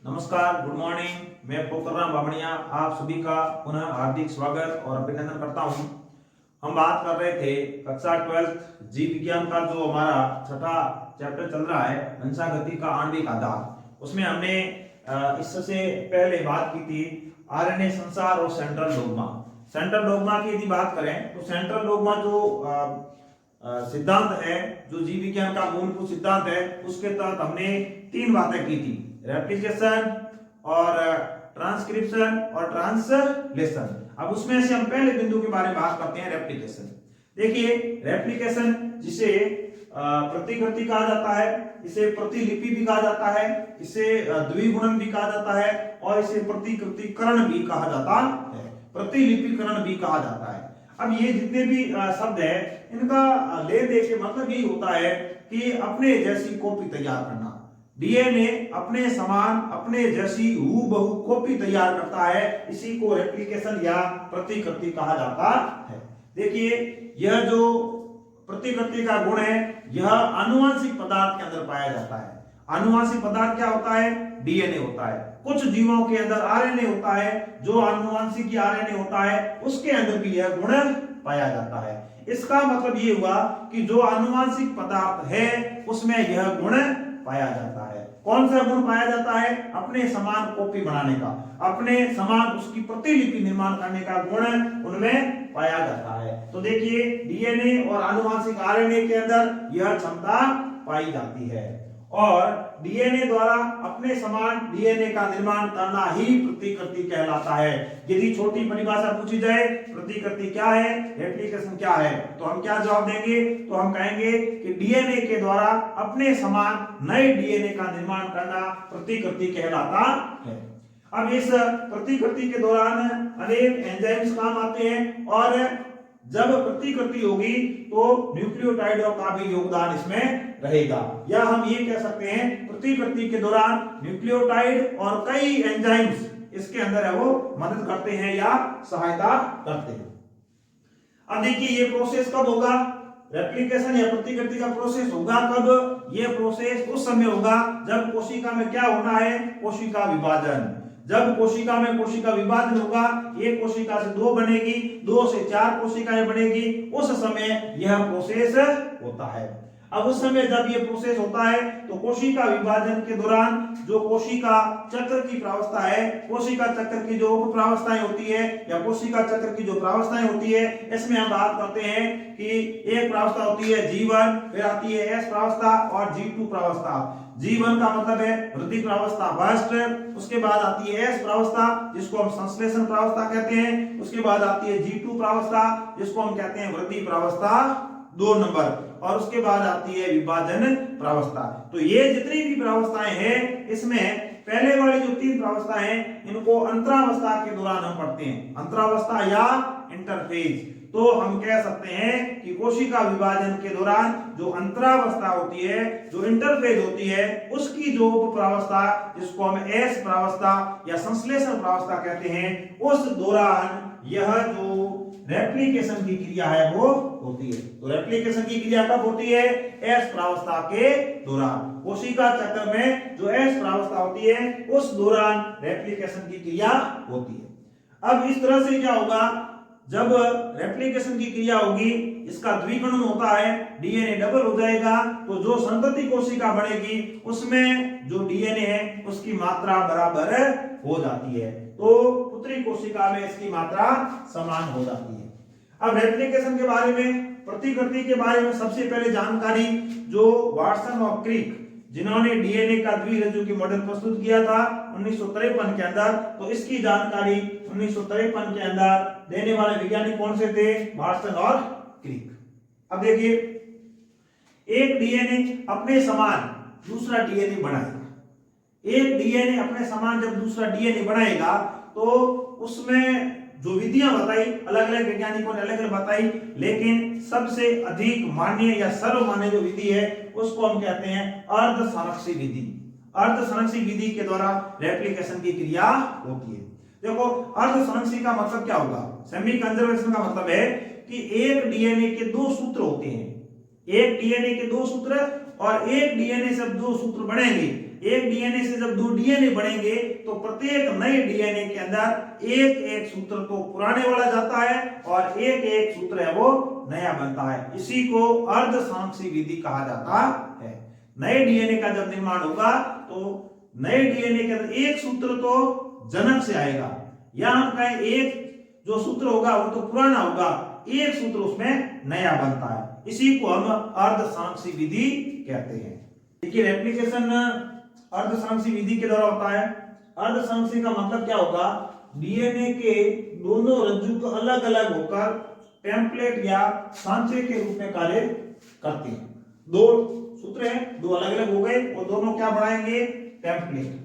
नमस्कार, good morning. मैं पोखरराम बामणिया आप सभी का पुनः हार्दिक स्वागत और अभिनंदन करता हूं। हम बात कर रहे थे कक्षा 12th जीव विज्ञान का जो हमारा छठा चैप्टर चल रहा है अंशा गति का आणविक आधार। उसमें हमने इससे पहले बात की थी आरएनए संसार और सेंट्रल डोग्मा। सेंट्रल डोग्मा की यदि बात करें तो सेंट्रल डोग्मा जो सिद्धांत है, जो जीव विज्ञान का मूलभूत सिद्धांत है, उसके तहत हमने तीन बातें की थी, रेप्लिकेशन और ट्रांसक्रिप्शन और ट्रांसलेशन। अब उसमें से हम पहले बिंदु के बारे में बात करते हैं, रेप्लिकेशन। देखिए, रेप्लिकेशन जिसे प्रतिकृति कहा जाता है, इसे प्रतिलिपि भी कहा जाता है, इसे द्विगुणन भी कहा जाता है और इसे प्रतिकृतिकरण भी कहा जाता है, प्रतिलिपिकरण भी कहा जाता है। अब ये जितने भी शब्द है, इनका ले दे के मतलब यही होता है कि अपने जैसी कॉपी तैयार करना। डीएनए अपने समान, अपने जैसी हूबहू कॉपी तैयार करता है, इसी को रेप्लिकेशन या प्रतिकृति कहा जाता है। देखिए, यह जो प्रतिकृति का गुण है, यह आनुवंशिक पदार्थ के अंदर पाया जाता है। आनुवंशिक पदार्थ क्या होता है? डीएनए होता है। कुछ जीवों के अंदर आरएनए होता है, जो आनुवंशिक आरएनए होता है, उसके अंदर भी यह गुण पाया जाता है। इसका मतलब ये हुआ कि जो आनुवंशिक पदार्थ है उसमें यह गुण पाया जाता है। कौन सा गुण पाया जाता है? अपने समान कॉपी बनाने का, अपने समान उसकी प्रतिलिपि निर्माण करने का गुण उनमें पाया जाता है। तो देखिए, डीएनए और आनुवंशिक आरएनए के अंदर यह क्षमता पाई जाती है और डीएनए द्वारा अपने समान डीएनए का निर्माण करना ही प्रतिकृति कहलाता है। यदि छोटी परिभाषा पूछी जाए, प्रतिकृति क्या है, रेप्लिकेशन क्या है, तो हम क्या जवाब देंगे? तो हम कहेंगे कि डीएनए के द्वारा अपने समान नए डीएनए का निर्माण करना प्रतिकृति कहलाता है। अब इस प्रतिकृति के दौरान अनेक एंजाइम्स काम आते हैं और जब प्रतिकृति होगी तो न्यूक्लियोटाइडों का भी योगदान इसमें रहेगा, या हम ये कह सकते हैं प्रतिकृति के दौरान न्यूक्लियोटाइड और कई एंजाइम्स इसके अंदर है वो मदद करते हैं या सहायता करते हैं। अब देखिए, ये प्रोसेस कब होगा? रेप्लिकेशन या प्रतिकृति का प्रोसेस होगा कब? ये प्रोसेस उस समय होगा जब कोशिका में क्या होना है? कोशिका विभाजन। जब कोशिका में कोशिका विभाजन होगा, एक कोशिका से दो बनेगी, दो से चार कोशिकाएं बनेगी, उस समय यह प्रोसेस होता है। अब उस समय जब ये प्रोसेस होता है तो कोशिका विभाजन के दौरान जो कोशिका चक्र की प्रावस्था है, कोशिका चक्र की जो उप प्रावस्थाएं होती है या कोशिका चक्र की जो प्रावस्थाएं होती है, इसमें हम बात करते हैं कि एक प्रावस्था होती है G1, फिर आती है S प्रावस्था और G2 प्रावस्था। G1 का मतलब है वृद्धि प्रावस्था, बर्स्ट, उसके बाद आती है S प्रावस्था जिसको हम संश्लेषण प्रावस्था कहते हैं, उसके बाद आती है G2 प्रावस्था जिसको हम कहते हैं वृद्धि प्रावस्था 2 नंबर, और उसके बाद आती है विभाजन प्रावस्था। तो ये जितनी भी प्रावस्थाएं हैं, इसमें पहले वाली जो 3 प्रावस्थाएं हैं, इनको अंतरावस्था के दौरान हम पढ़ते हैं, अंतरावस्था या इंटरफेज। तो हम कह सकते हैं कि कोशिका विभाजन के दौरान जो अंतरावस्था होती है, जो इंटरफेज होती है, उसकी जो उप प्रावस्था जिसको हम एस प्रावस्था या संश्लेषण प्रावस्था कहते हैं, उस दौरान यह जो रेप्लिकेशन की क्रिया है वो होती है। तो रेप्लिकेशन की क्रिया कब होती है? एस प्रावस्था के दौरान। कोशिका चक्र में जो एस प्रावस्था होती है, उस दौरान रेप्लिकेशन की क्रिया होती है। अब इस तरह से क्या होगा? जब रेप्लिकेशन की क्रिया होगी, इसका द्विगुणन होता है, डीएनए डबल हो जाएगा, तो जो संतति कोशिका बनेगी उसमें जो डीएनए है उसकी मात्रा बराबर हो जाती है, तो पुत्री कोशिका में इसकी मात्रा समान हो जाती है। अब रेप्लिकेशन के बारे में, प्रतिकृति के बारे में सबसे पहले जानकारी जो वाटसन और क्रिक, जिन्होंने डीएनए का द्विरज्जु की मॉडल प्रस्तुत किया था 1953 के अंदर, तो इसकी जानकारी 1953 के अंदर देने वाले वैज्ञानिक कौन से थे? वाटसन और क्रिक। अब देखिए, एक डीएनए अपने समान दूसरा डीएनए बनाएगा। एक डीएनए अपने समान जब दूसरा डीएनए बनाएगा तो उसमें जो विधियां बताई, अलग अलग वैज्ञानिकों ने अलग अलग बताई, लेकिन सबसे अधिक मान्य या सर्वमान्य जो विधि है उसको हम कहते हैं अर्ध संरक्षी विधि। अर्ध संरक्षी विधि के द्वारा रेप्लिकेशन की क्रिया होती है। देखो, अर्ध संरक्षी का मतलब क्या होगा? सेमी कंजर्वेशन का मतलब है कि एक डीएनए के 2 सूत्र होते हैं, एक डीएनए के 2 सूत्र और एक डीएनए से 2 सूत्र बनेंगे, एक डीएनए से जब 2 डीएनए बनेंगे तो प्रत्येक नए डीएनए के अंदर एक एक सूत्र तो पुराने वाला जाता है और एक एक सूत्र है वो नया बनता है। इसी को अर्धसांख्यिकी विधि कहा जाता है। नए डीएनए का जब निर्माण होगा तो नए डीएनए के अंदर एक सूत्र तो जनक से आएगा, या हम कहें एक जो सूत्र होगा वो तो पुराना होगा, एक सूत्र उसमें नया बनता है। इसी को हम अर्धसांख्यिकी विधि कहते हैं। देखिए एप्लीकेशन अर्धसांख्यिकी विधि के द्वारा होता है। अर्धसांख्यिकी का मतलब क्या होगा, डीएनए के दोनों रज्जु को अलग अलग होकर टेम्पलेट या सांचे के रूप में कार्य करते हैं। दो सूत्र हैं, दो अलग अलग हो गए, वो दोनों क्या बनाएंगे, टेम्पलेट।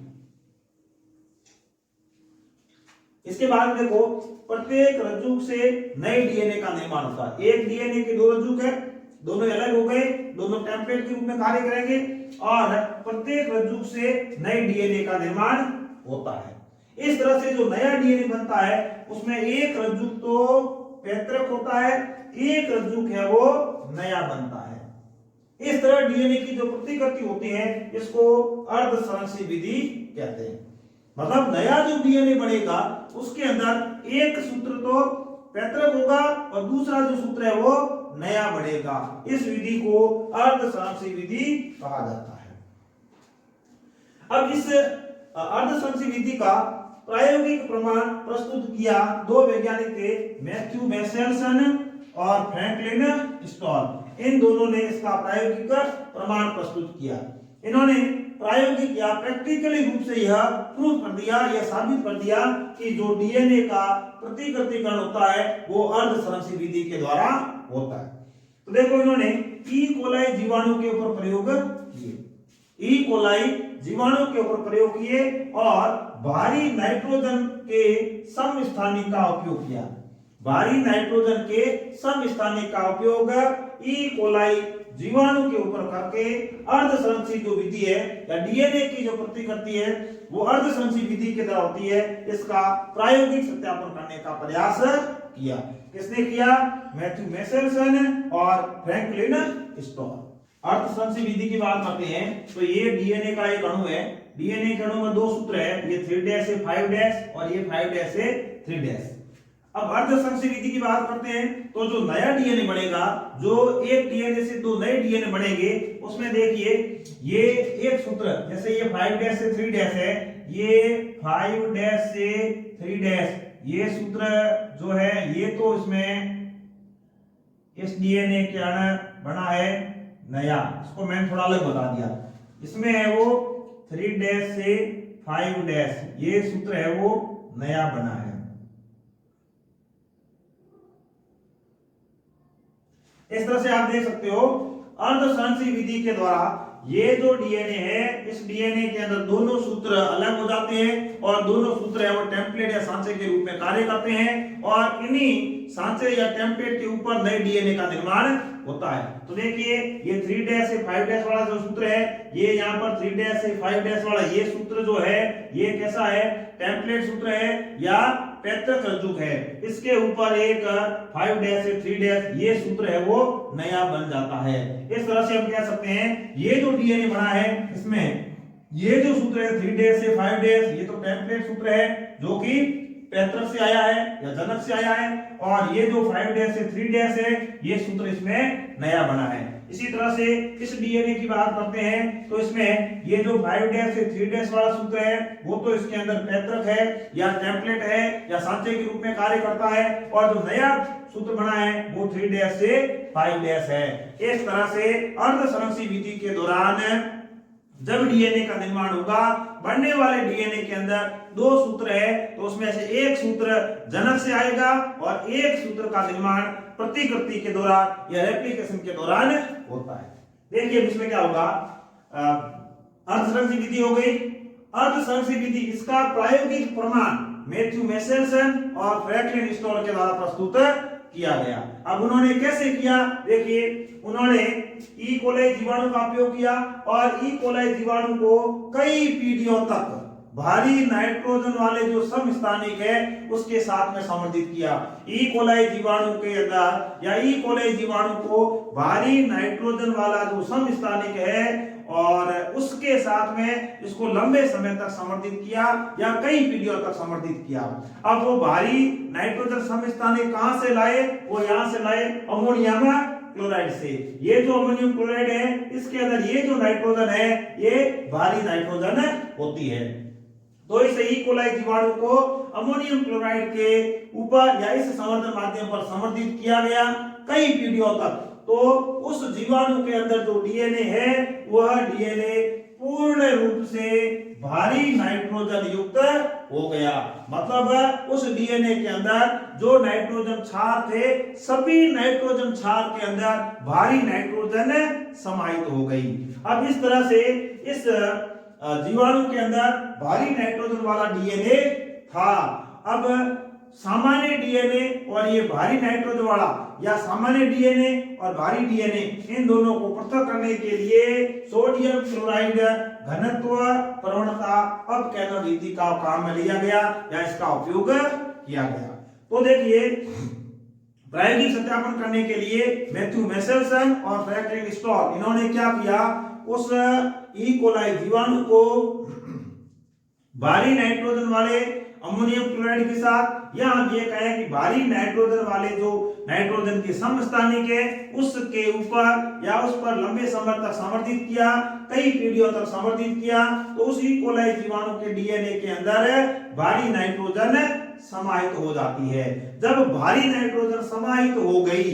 इसके बाद देखो प्रत्येक रज्जु से नए डीएनए का निर्माण होता है। एक डीएनए के 2 रज्जु है, दोनों अलग हो गए, दोनों टेम्पलेट के रूप में कार्य करेंगे और प्रत्येक रज्जु से नए डीएनए का निर्माण होता है। इस तरह से जो नया डीएनए बनता है उसमें एक रज्जु तो पैतृक होता है, एक रज्जु है वो नया बनता है। इस तरह डीएनए की जो प्रतिकृति होती है इसको अर्धसांख्यिकी विधि कहते हैं। मतलब नया जो डीएनए बनेगा उसके अंदर एक सूत्र तो पैतृक होगा और दूसरा जो सूत्र है वो नया बनेगा। इस विधि को अर्धसांख्यिकी विधि कहा जाता है। अब इस अर्धसांख्यिकी विधि का प्रायोगिक प्रमाण प्रस्तुत किया 2 वैज्ञानिक थे, मैथ्यू मैसेल्सन और फ्रैंकलिन स्टॉल। इन दोनों ने इसका प्रायोगिक प्रमाण प्रस्तुत किया। इन्होंने प्रायोगिक या प्रैक्टिकली रूप से यह प्रूव कर दिया, यह साबित कर दिया कि जो डीएनए का प्रतिकृतिकरण होता है वो अर्धसांख्यिकी विधि के द्वारा होता है। तो देखो इन्होंने ई कोलाई जीवाणु के ऊपर प्रयोग किए, ई कोलाई जीवाणु के ऊपर प्रयोग किए और भारी नाइट्रोजन के समस्थानिक का उपयोग किया। भारी नाइट्रोजन के समस्थानिक का उपयोग ई कोलाई जीवाणु के ऊपर करके अर्धसांख्यिकी जो विधि है या डीएनए की जो प्रतिकृति है वो अर्धसांख्यिकी विधि के द्वारा होती है। इसका प्रायोगिक सत्यापन करने का प्रयास किया। किसने किया, मैथ्यू मैसेल्सन और फ्रैंकलिन स्टॉल। अर्धसांख्यिकी विधि की बात करते हैं तो ये डीएनए का एक अणु है। डीएनए के अणु में 2 सूत्र है, ये 3' से 5' और ये 5' से 3'। अब अर्धसांख्यिकी विधि की बात करते हैं तो जो नया डीएनए बनेगा, जो एक डीएनए से 2 नए डीएनए बनेंगे उसमें देखिए ये एक सूत्र, जैसे ये 5' से 3' है, ये 5' से 3', ये सूत्र जो है ये तो इसमें इस डीएनए के अणु बना है नया, इसको मैंने थोड़ा अलग बता दिया। इसमें है वो 3' से 5', ये सूत्र है वो नया बना है। इस तरह से आप देख सकते हो अर्धसांख्यिकी विधि के द्वारा ये जो डीएनए है इस डीएनए के अंदर दोनों सूत्र अलग हो जाते हैं और दोनों सूत्र है वो टेम्पलेट या सांचे के रूप में कार्य करते हैं और इन्हीं सांचे या टेम्पलेट के ऊपर नए डीएनए का निर्माण होता है। तो देखिए ये 3' से 5' वाला जो सूत्र है, ये यहाँ पर 3' से 5' वाला ये सूत्र जो है ये कैसा है, टेम्पलेट सूत्र है या पैतृक रज्जु है। इसके ऊपर एक 5' से 3' ये सूत्र है वो नया बन जाता है। इस तरह से हम कह सकते हैं ये जो डीएनए बना है इसमें ये जो सूत्र है 3' से 5' ये तो टेम्पलेट सूत्र है जो कि पैतृक से आया है या जनक से आया है, और ये जो 5' से 3' है ये सूत्र इसमें नया बना है। इसी तरह से इस डीएनए की बात करते हैं तो इसमें ये जो 5' से 3' वाला सूत्र है वो तो इसके अंदर पैतृक है या टेम्पलेट है या सांचे के रूप में कार्य करता है, और जो नया सूत्र बना है वो 3' से 5' है। इस तरह से अर्धसांख्यिकी विधि के दौरान जब डीएनए का निर्माण होगा, बनने वाले डीएनए के अंदर 2 सूत्र है तो उसमें से एक सूत्र जनक से आएगा और एक सूत्र का निर्माण प्रतिकृति के दौरान या रेप्लिकेशन के दौरान होता है। देखिए इसमें क्या होगा, अर्धसांख्यिकी विधि हो गई। अर्धसांख्यिकी विधि इसका प्रायोगिक प्रमाण मैथ्यू मैसेल्सन और फ्रैंकलिन स्टॉल के द्वारा प्रस्तुत किया गया। अब उन्होंने कैसे किया, देखिए उन्होंने ई कोलाई जीवाणु का उपयोग किया और ई कोलाई जीवाणु को कई पीढ़ियों तक भारी नाइट्रोजन वाले जो समस्थानिक है उसके साथ में संवर्धित किया। ई कोलाई जीवाणु के अंदर या ई कोलाई जीवाणु को भारी नाइट्रोजन वाला जो समस्थानिक है और उसके साथ में इसको लंबे समय तक संवर्धित किया या कई पीढ़ियों तक संवर्धित किया। अब वो भारी नाइट्रोजन समस्थानिक कहां से लाए? वो यहां से लाए अमोनियम क्लोराइड से। ये जो अमोनियम क्लोराइड है इसके अंदर ये जो नाइट्रोजन है ये भारी नाइट्रोजन होती है। तो इस ई कोलाई जीवाणु को अमोनियम क्लोराइड के ऊपर या इस संवर्धन माध्यम पर संवर्धित किया गया कई पीढ़ियों तक। तो उस जीवाणु के अंदर जो डीएनए है वह डीएनए पूर्ण रूप से भारी नाइट्रोजन युक्त हो गया। मतलब उस डीएनए के अंदर जो नाइट्रोजन क्षार थे सभी नाइट्रोजन क्षार के अंदर भारी नाइट्रोजन समाहित हो गई। अब इस तरह से इस जीवाणु के अंदर भारी नाइट्रोजन वाला डीएनए था। अब सामान्य डीएनए और ये भारी नाइट्रोजन वाला या सामान्य डीएनए और भारी डीएनए इन दोनों को पृथक करने के लिए सोडियम क्लोराइड घनत्व प्रवणता अपकैनन विधि का काम में लिया गया या इसका उपयोग किया गया। तो देखिए प्रायोगिक सत्यापन करने के लिए मैथ्यू मेसेल्सन और फ्रैंकलिन स्टॉल इन्होंने क्या किया, उस ई कोलाई जीवाणु को भारी नाइट्रोजन वाले अमोनियम क्लोराइड के साथ या हम ये कहें कि भारी नाइट्रोजन वाले जो नाइट्रोजन के समस्थानिक है उसके ऊपर या उस पर लंबे समय तक संवर्धित किया, कई पीढ़ियों तक संवर्धित किया। तो उस ई कोलाई जीवाणु के डीएनए के अंदर भारी नाइट्रोजन समाहित हो जाती है। जब भारी नाइट्रोजन समाहित हो गई,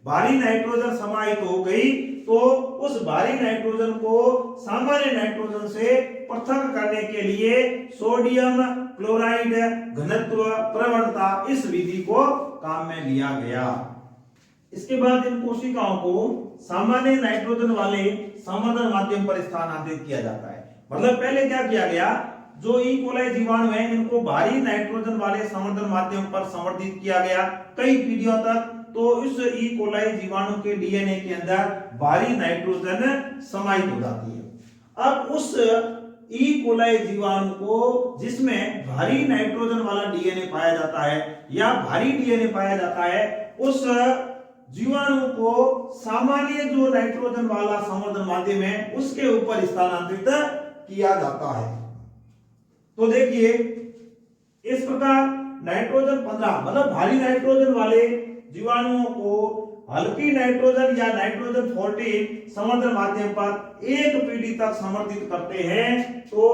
भारी नाइट्रोजन समाहित हो गई तो उस भारी नाइट्रोजन को सामान्य नाइट्रोजन से पृथक करने के लिए सोडियम क्लोराइड घनत्व प्रवणता इस विधि को काम में लिया गया। इसके बाद इन कोशिकाओं को सामान्य नाइट्रोजन वाले संवर्धन माध्यम पर स्थानांतरित किया जाता है। मतलब पहले क्या किया गया, जो ई कोलाई जीवाणु है इनको भारी नाइट्रोजन वाले संवर्धन माध्यम पर संवर्धित किया गया कई पीढ़ियों तक। तो इस ई कोलाई जीवाणु के डीएनए के अंदर भारी नाइट्रोजन समाहित हो जाती है। अब उस ई कोलाई जीवाणु को जिसमें भारी नाइट्रोजन वाला डीएनए पाया जाता है या भारी डीएनए पाया जाता है, उस जीवाणु को सामान्य जो नाइट्रोजन वाला संवर्धन माध्यम है उसके ऊपर स्थानांतरित किया जाता है। तो देखिए इस प्रकार नाइट्रोजन 15 मतलब भारी नाइट्रोजन वाले जीवाणुओं को हल्की नाइट्रोजन या नाइट्रोजन 14 संवर्धन माध्यम पर एक पीढ़ी तक संवर्धित करते हैं तो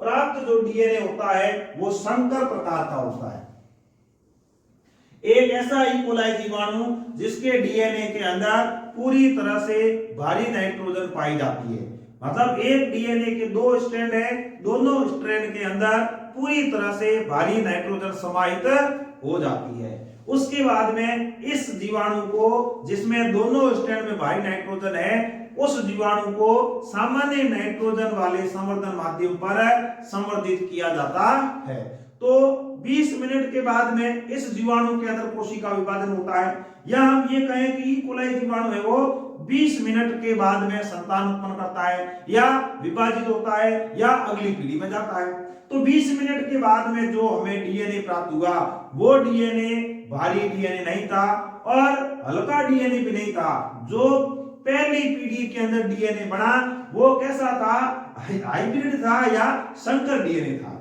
प्राप्त जो डीएनए होता है वो संकर प्रकार का होता है। एक ऐसा ई कोलाई जीवाणु जिसके डीएनए के अंदर पूरी तरह से भारी नाइट्रोजन पाई जाती है। मतलब एक डीएनए के दो स्ट्रैंड है, दोनों स्ट्रैंड के अंदर पूरी तरह से भारी नाइट्रोजन समाहित हो जाती है। उसके बाद में इस जीवाणु को जिसमें दोनों स्ट्रैंड में भारी नाइट्रोजन है उस जीवाणु को सामान्य नाइट्रोजन वाले संवर्धन माध्यम पर संवर्धित किया जाता है। तो 20 मिनट के बाद में इस जीवाणु के अंदर कोशिका विभाजन होता है या हम ये कहें कि ई कोलाई जीवाणु है वो 20 मिनट के बाद में संतान उत्पन्न करता है या विभाजित होता है या अगली पीढ़ी में जाता है। तो 20 मिनट के बाद में जो हमें डीएनए प्राप्त हुआ वो डीएनए भारी डीएनए नहीं था और हल्का डीएनए भी नहीं था। जो पहली पीढ़ी के अंदर डीएनए बना वो कैसा था, हाइब्रिड था या संकर डीएनए था।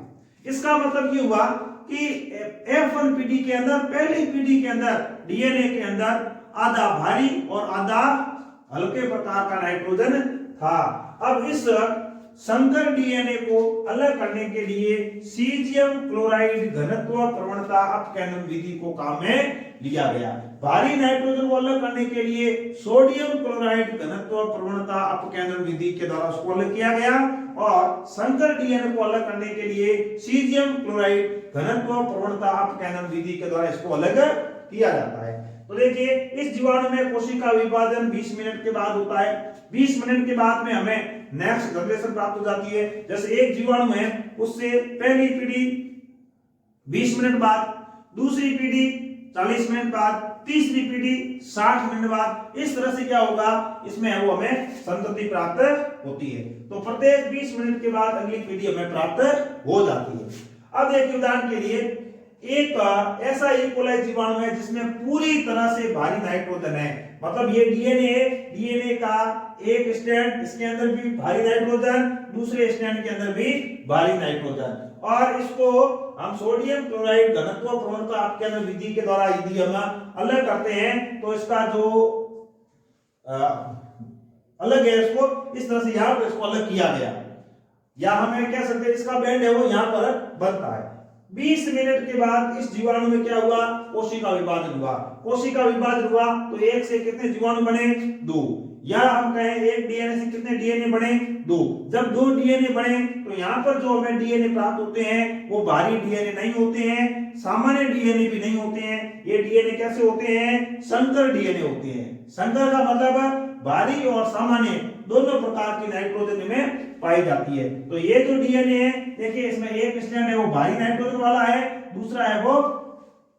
इसका मतलब ये हुआ कि F1 पीढ़ी के अंदर, पहली पीढ़ी के अंदर डीएनए के अंदर आधा भारी और आधा हल्के प्रकार का नाइट्रोजन था। अब इस संकर डीएनए को अलग करने के लिए सीजियम क्लोराइड घनत्व प्रवणता अपकैनन विधि को काम में लिया गया। भारी नाइट्रोजन को अलग करने के लिए सोडियम क्लोराइड घनत्व प्रवणता अपकैनन विधि के द्वारा उसको अलग किया गया और संकर डीएनए को अलग करने के लिए सीजियम क्लोराइड घनत्व प्रवणता अपकैनन विधि के द्वारा इसको अलग किया जाता है। तो देखिए इस जीवाणु में कोशिका विभाजन 20 मिनट के बाद होता है। 20 मिनट के बाद में हमें नेक्स्ट जनरेशन प्राप्त हो जाती है। जैसे एक जीवाणु है उससे पहली पीढ़ी 20 मिनट बाद, दूसरी पीढ़ी 40 मिनट बाद, तीसरी पीढ़ी 60 मिनट बाद, इस तरह से क्या होगा इसमें वो हमें संतति प्राप्त होती है। तो प्रत्येक 20 मिनट के बाद अगली पीढ़ी हमें प्राप्त हो जाती है। अब देखिए उदाहरण के लिए एक ऐसा ई कोलाई जीवाणु है जिसमें पूरी तरह से भारी नाइट्रोजन है, मतलब ये डीएनए है, डीएनए का एक स्ट्रैंड, इसके अंदर भी भारी नाइट्रोजन, दूसरे स्ट्रैंड के अंदर भी भारी नाइट्रोजन, और इसको हम सोडियम क्लोराइड घनत्व प्रवणता अपकेंद्र विधि के द्वारा यदि हम अलग करते हैं तो इसका जो अलग है, इसको इस तरह से यहाँ पर इसको अलग किया गया, या हमें कह सकते हैं इसका बैंड है वो यहाँ पर बनता है। 20 मिनट के बाद इस जीवाणु में क्या हुआ, कोशिका विभाजन हुआ। कोशिका विभाजन हुआ तो एक से कितने जीवाणु बने, 2, या हम कहें एक डीएनए से कितने डीएनए बने, 2। जब 2 डीएनए बने तो यहाँ पर जो हमें डीएनए प्राप्त होते हैं वो भारी डीएनए नहीं होते हैं, सामान्य डीएनए भी नहीं होते हैं। ये डीएनए कैसे होते हैं, संकर डीएनए होते हैं। संकर का मतलब भारी और सामान्य दोनों प्रकार की नाइट्रोजन में पाई जाती है। तो ये जो डीएनए है, देखिए इसमें एक स्ट्रैंड है वो भारी नाइट्रोजन वाला है, दूसरा है वो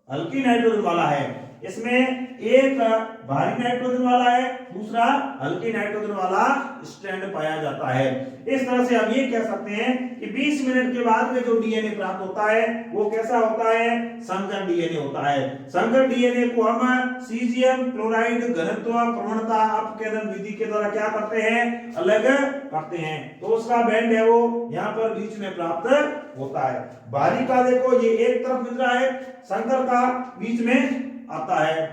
हल्की नाइट्रोजन वाला है। इसमें एक भारी नाइट्रोजन वाला है, दूसरा हल्की नाइट्रोजन वाला स्ट्रैंड पाया जाता है। इस तरह से हम ये कह सकते हैं कि 20 मिनट के बाद में जो डीएनए प्राप्त होता है वो कैसा होता है, संकर डीएनए होता है। संकर डीएनए को हम सीजियम क्लोराइड घनत्व प्रवणता अपकेंद्रण विधि के द्वारा क्या करते हैं, अलग करते हैं। तो उसका बैंड है वो यहाँ पर बीच में प्राप्त होता है। भारी का देखो ये एक तरफ मिल रहा है, संकर का बीच में आता है।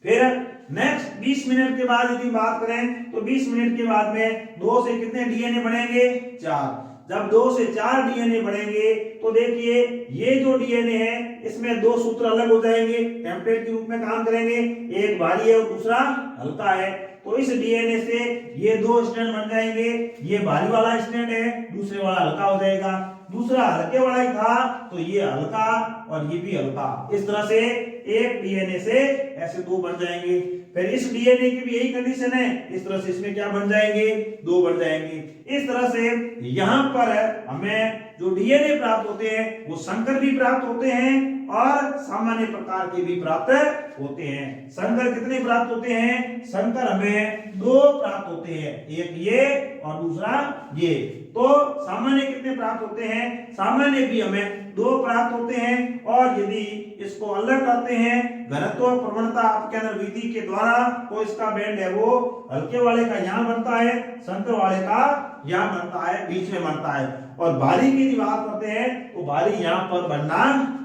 फिर नेक्स्ट 20 मिनट के बाद यदि बात करें तो 20 मिनट के बाद में 2 से कितने डीएनए बनेंगे, 4। जब 2 से 4 डीएनए बढ़ेंगे तो देखिए ये जो डीएनए है इसमें 2 सूत्र अलग हो जाएंगे, टेम्पलेट के रूप में काम करेंगे, एक भारी है और दूसरा हल्का है। तो इस डीएनए से ये 2 स्ट्रैंड बन जाएंगे, ये भारी वाला स्ट्रैंड है, दूसरे वाला हल्का हो जाएगा। दूसरा हल्के वाला ही था तो ये हल्का और ये भी हल्का। इस तरह से एक डीएनए से ऐसे 2 बन जाएंगे। फिर इस डीएनए की भी यही कंडीशन है, इस तरह से इसमें क्या बन जाएंगे, 2 बन जाएंगे। इस तरह से यहाँ पर हमें जो डीएनए प्राप्त होते हैं वो संकर भी प्राप्त होते हैं और सामान्य प्रकार के भी प्राप्त होते हैं। संकर कितने प्राप्त होते हैं, संकर हमें 2 प्राप्त होते हैं, एक ये और दूसरा ये। तो सामान्य कितने प्राप्त होते हैं, सामान्य भी हमें 2 प्राप्त होते हैं। और यदि इसको अलग करते हैं घनत्व प्रवणता अपकेंद्र विधि के द्वारा तो इसका बैंड है वो हल्के वाले का यहाँ बनता है, संकर वाले का यहाँ बनता है, बीच में बनता है। और भारी की यदि बात करते हैं तो भारी यहाँ पर बनना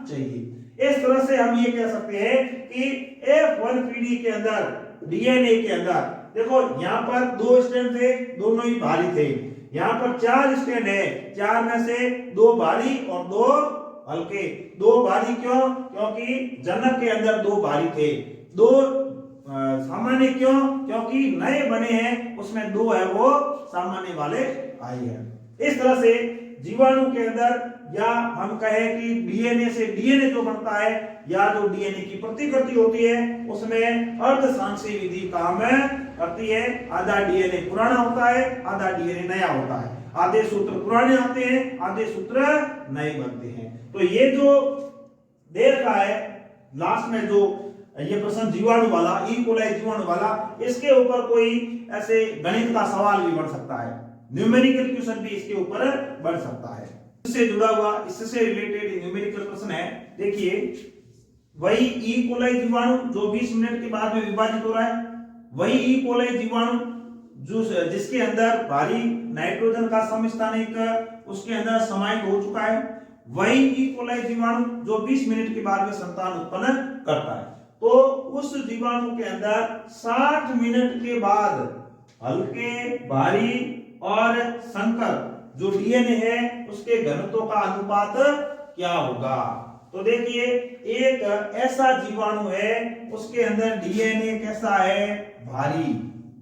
चाहिए। इस तरह से हम ये कह सकते हैं कि F1PD के अंदर डीएनए के अंदर देखो यहाँ पर 2 स्ट्रैंड थे, दोनों ही भारी थे। यहाँ पर 4 स्ट्रैंड है, 4 में से 2 भारी और 2 हल्के। 2 भारी क्यों, क्योंकि जनक के अंदर 2 भारी थे। 2 सामान्य क्यों, क्योंकि नए बने हैं उसमें 2 है वो सामान्य वाले आए हैं। इस तरह से जीवाणु के अंदर या हम कहें कि डीएनए से डीएनए जो बनता है या जो डीएनए की प्रतिकृति होती है उसमें अर्धसांख्यिकी विधि काम करती है। आधा डीएनए पुराना होता है, आधा डीएनए नया होता है। आधे सूत्र पुराने आते हैं, आधे सूत्र नए बनते हैं। तो ये जो देर का है लास्ट में जो ये प्रश्न जीवाणु वाला, ई कोलाई जीवाणु वाला, इसके ऊपर कोई ऐसे गणित का सवाल भी बन सकता है, न्यूमेरिकल क्वेश्चन भी इसके ऊपर बन सकता है। इससे जुड़ा हुआ, इससे रिलेटेड न्यूमेरिकल प्रश्न है। देखिए वही ई कोलाई जीवाणु जो 20 मिनट के बाद में विभाजित हो रहा है, वही ई कोलाई जीवाणु जो जिसके अंदर भारी नाइट्रोजन का समस्थानिक उसके अंदर समाहित हो चुका है, वही ई कोलाई जीवाणु जो 20 मिनट के बाद में संतान उत्पन्न करता है। तो उस जीवाणु के अंदर 60 मिनट के बाद हल्के, भारी और संकर जो डीएनए है उसके घनत्व का अनुपात क्या होगा। तो देखिए एक ऐसा जीवाणु है उसके अंदर डीएनए कैसा है, भारी।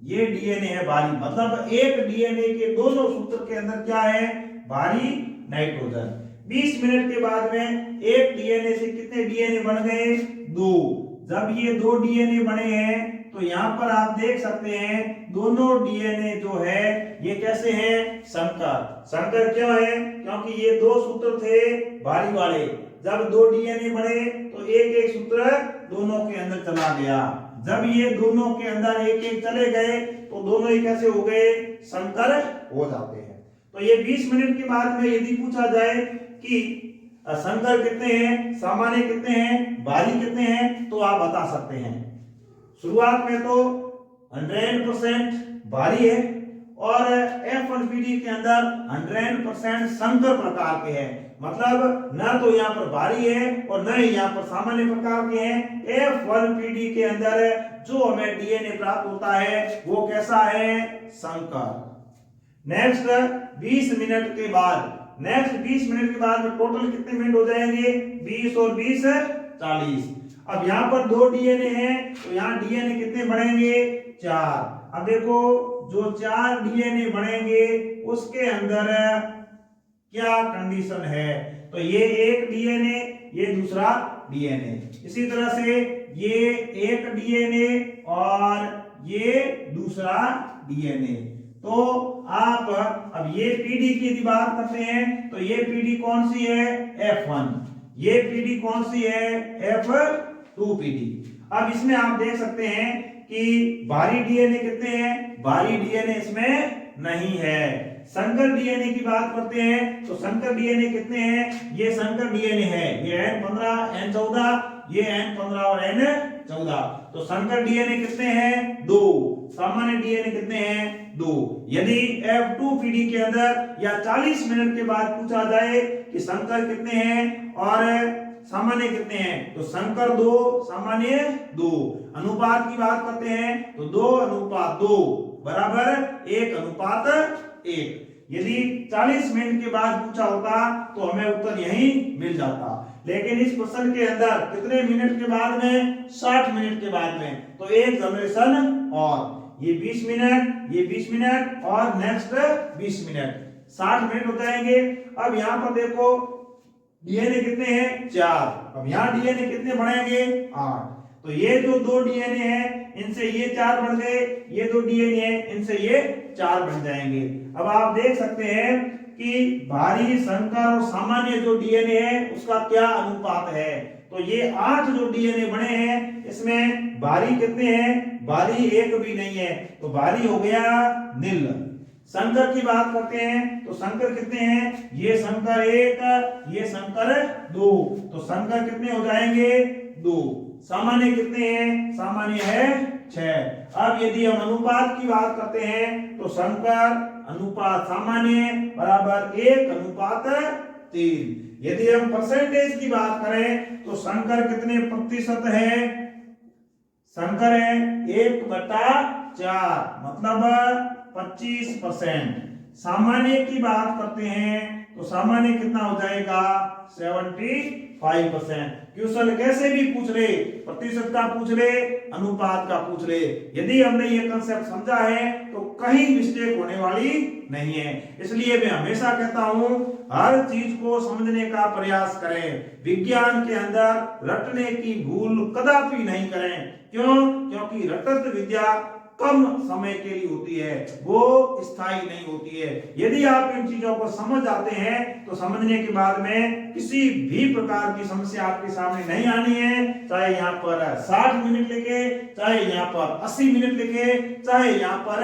ये डीएनए है भारी, मतलब एक डीएनए के दोनों सूत्र के अंदर क्या है, भारी नाइट्रोजन। 20 मिनट के बाद में एक डीएनए से कितने डीएनए बन गए, 2। जब ये 2 डीएनए बने हैं तो यहाँ पर आप देख सकते हैं दोनों डीएनए जो है ये कैसे हैं, संकर। संकर क्यों है, क्योंकि ये 2 सूत्र थे भारी वाले। जब 2 डीएनए बने तो एक एक सूत्र दोनों के अंदर चला गया। जब ये दोनों के अंदर एक एक चले गए तो दोनों ही कैसे हो गए, संकर हो जाते हैं। तो ये 20 मिनट के बाद में यदि पूछा जाए कि संकर कितने हैं, सामान्य कितने हैं, भारी कितने हैं, तो आप बता सकते हैं। शुरुआत में तो 100% भारी है और F1PD के अंदर 100% संकर प्रकार के हैं। मतलब न तो यहाँ पर भारी है और न ही यहाँ पर सामान्य प्रकार के हैं। F1PD के अंदर जो हमें डीएनए प्राप्त होता है वो कैसा है? संकर। नेक्स्ट 20 मिनट के बाद में टोटल कितने मिनट हो जाएंगे? 20 और 20 40। अब यहाँ पर 2 डीएनए हैं तो यहाँ डीएनए कितने बढ़ेंगे? 4। अब देखो जो 4 डीएनए बढ़ेंगे उसके अंदर क्या कंडीशन है? तो ये एक डीएनए, ये दूसरा डीएनए, इसी तरह से ये एक डीएनए और ये दूसरा डीएनए। तो आप अब ये पीडी की यदि बात करते हैं तो ये पीडी कौन सी है? F1। ये पीडी कौन सी है? F2PD। अब इसमें आप देख सकते हैं कि भारी डीएनए कितने हैं? भारी डीएनए इसमें नहीं है। संकर डीएनए की बात करते हैं तो संकर डीएनए कितने हैं? ये संकर डीएनए है, ये N15 N14, ये N15 और N14। तो संकर डीएनए कितने हैं? 2। सामान्य डीएनए कितने हैं? 2। यदि F2PD के अंदर या 40 मिनट के बाद पूछा जाए कि संकर कितने हैं और सामान्य कितने हैं, तो संकर 2, सामान्य 2। अनुपात की बात करते हैं तो 2:2 बराबर 1:1। यदि 40 मिनट के बाद पूछा होता तो हमें उत्तर यही मिल जाता, लेकिन इस प्रश्न के अंदर कितने मिनट के बाद में? 60 मिनट के बाद में। तो एक जनरेशन और ये 20 मिनट, ये 20 मिनट और नेक्स्ट 20 मिनट, 60 मिनट हो जाएंगे। अब यहाँ पर देखो डीएनए कितने हैं? 4। अब यहाँ डीएनए कितने बढ़ेंगे? 8। तो ये जो 2 डीएनए हैं इनसे ये 4 बढ़ गए, ये 2 डीएनए हैं इनसे ये 4 बन जाएंगे। अब आप देख सकते हैं कि भारी, संकर और सामान्य जो डीएनए है उसका क्या अनुपात है। तो ये 8 जो डीएनए बने हैं इसमें भारी कितने हैं? भारी एक भी नहीं है, तो भारी हो गया नील। संकर की बात करते हैं तो संकर कितने हैं? ये संकर 1, ये संकर 2, तो संकर कितने हो जाएंगे? 2। सामान्य कितने हैं? सामान्य है 6। अब यदि हम अनुपात की बात करते हैं तो संकर अनुपात सामान्य बराबर 1:3। यदि हम परसेंटेज की बात करें तो संकर कितने प्रतिशत है? संकर है 1/4, मतलब 25%। सामान्य की बात करते हैं तो सामान्य कितना हो जाएगा? 75%। क्वेश्चन कैसे भी पूछ ले, प्रतिशत का पूछ ले, अनुपात का पूछ ले, यदि हमने ये कंसेप्ट समझा है तो कहीं मिस्टेक होने वाली नहीं है। इसलिए मैं हमेशा कहता हूं हर चीज को समझने का प्रयास करें। विज्ञान के अंदर रटने की भूल कदापि नहीं करें। क्यों? क्योंकि रटत विद्या कम समय के लिए होती है, वो स्थायी नहीं होती है। यदि आप इन चीजों को समझ जाते हैं तो समझने के बाद में किसी भी प्रकार की समस्या आपके सामने नहीं आनी है। चाहे यहाँ पर 60 मिनट लिखे, चाहे यहाँ पर 80 मिनट लिखे, चाहे यहाँ पर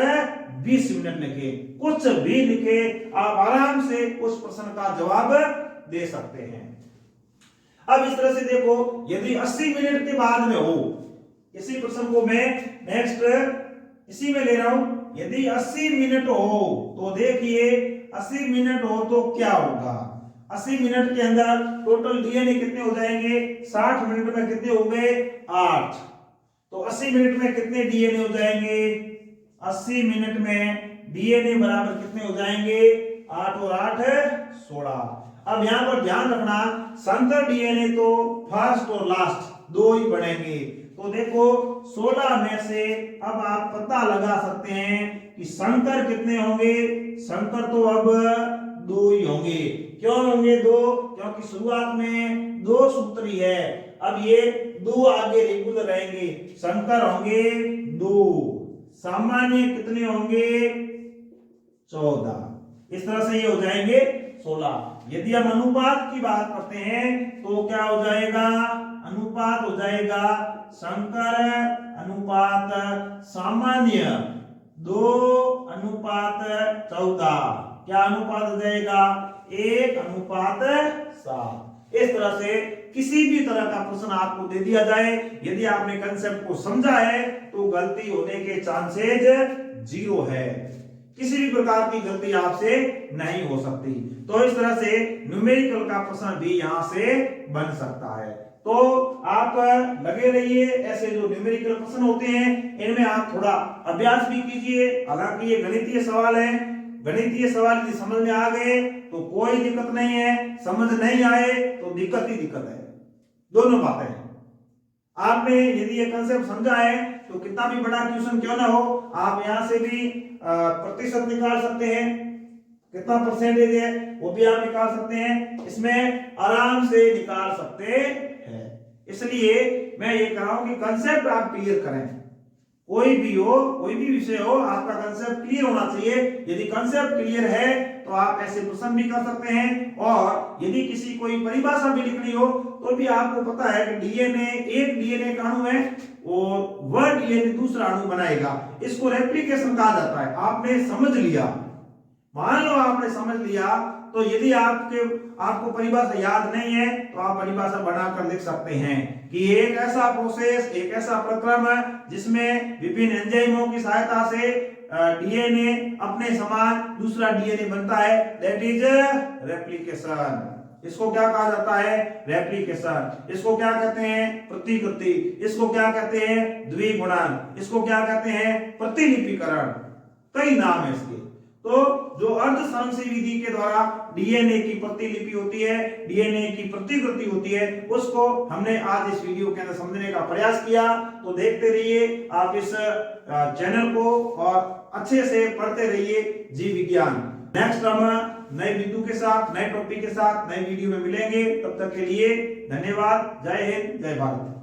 20 मिनट लिखे, कुछ भी लिखे, आप आराम से उस प्रश्न का जवाब दे सकते हैं। अब इस तरह से देखो, यदि 80 मिनट के बाद में हो, इसी प्रश्न को मैं नेक्स्ट इसी में ले रहा हूं, यदि 80 मिनट हो तो देखिए 80 मिनट हो तो क्या होगा। 80 मिनट के अंदर टोटल डीएनए कितने हो जाएंगे? 60 मिनट में कितने हो गए? 8। तो 80 मिनट में कितने डीएनए हो जाएंगे? 80 मिनट में डीएनए बराबर कितने हो जाएंगे? 8 और 8 16। अब यहां पर ध्यान रखना, संकर डीएनए तो फर्स्ट और लास्ट 2 ही बनेंगे। तो देखो 16 में से अब आप पता लगा सकते हैं कि संकर कितने होंगे। संकर तो अब 2 ही होंगे। क्यों होंगे 2? क्योंकि शुरुआत में 2 सूत्री है, अब ये 2 आगे रेगुलर रहेंगे। संकर होंगे 2, सामान्य कितने होंगे? 14। इस तरह से ये हो जाएंगे 16। यदि हम अनुपात की बात करते हैं तो क्या हो जाएगा? अनुपात हो जाएगा संकर अनुपात सामान्य 2:14। क्या अनुपात हो जाएगा? 1:7। इस तरह से किसी भी तरह का प्रश्न आपको दे दिया जाए, यदि आपने कंसेप्ट को समझा है तो तो गलती होने के चांसेज 0 है। किसी भी प्रकार की गलती आपसे नहीं हो सकती। तो इस तरह से न्यूमेरिकल का प्रश्न भी यहां से बन सकता है। तो आप लगे रहिए, ऐसे जो न्यूमेरिकल प्रश्न होते हैं इनमें आप थोड़ा अभ्यास भी कीजिए। हालांकि ये गणितीय सवाल है, गणितीय सवाल यदि समझ में आ गए तो कोई दिक्कत नहीं है, समझ नहीं आए तो दिक्कत ही दिक्कत है, दोनों बातें हैं। आपने यदि ये कंसेप्ट समझा है तो कितना भी बड़ा ट्यूशन क्यों ना हो, आप यहां से भी प्रतिशत निकाल सकते हैं, कितना परसेंटेज है वो भी आप निकाल सकते हैं, इसमें आराम से निकाल सकते हैं। इसलिए मैं ये कह रहा हूं कि कंसेप्ट आप क्लियर करें। कोई भी हो, कोई भी विषय हो, आपका कंसेप्ट क्लियर होना चाहिए। यदि कंसेप्ट क्लियर है तो आप ऐसे प्रश्न भी कर सकते हैं। और यदि किसी कोई परिभाषा भी लिखनी हो तो भी आपको पता है कि डीएनए, एक डीएनए का अणु है और वह डीएनए दूसरा अणु बनाएगा, इसको रेप्लिकेशन कहा जाता है। आपने समझ लिया, मान लो आपने समझ लिया, तो यदि आपको परिभाषा याद नहीं है तो आप परिभाषा बनाकर लिख सकते हैं कि एक ऐसा प्रोसेस, एक ऐसा प्रक्रम जिसमें विभिन्न एंजाइमों की सहायता से डीएनए अपने समान दूसरा डीएनए बनता है, दैट इज रेप्लिकेशन। इसको क्या कहा जाता है? रेप्लिकेशन। इसको क्या कहते हैं? प्रतिकृति। इसको क्या कहते हैं? द्विगुणन। इसको क्या कहते हैं? प्रतिलिपिकरण। कई नाम है इसके। तो जो अर्ध संरक्षी विधि के द्वारा डीएनए की प्रतिलिपि होती है, डीएनए की प्रतिकृति होती है, उसको हमने आज इस वीडियो के अंदर समझने का प्रयास किया। तो देखते रहिए आप इस चैनल को और अच्छे से पढ़ते रहिए जीव विज्ञान। नेक्स्ट हम नए बिंदु के साथ, नए टॉपिक के साथ, नए वीडियो में मिलेंगे। तब तक के लिए धन्यवाद। जय हिंद, जय भारत।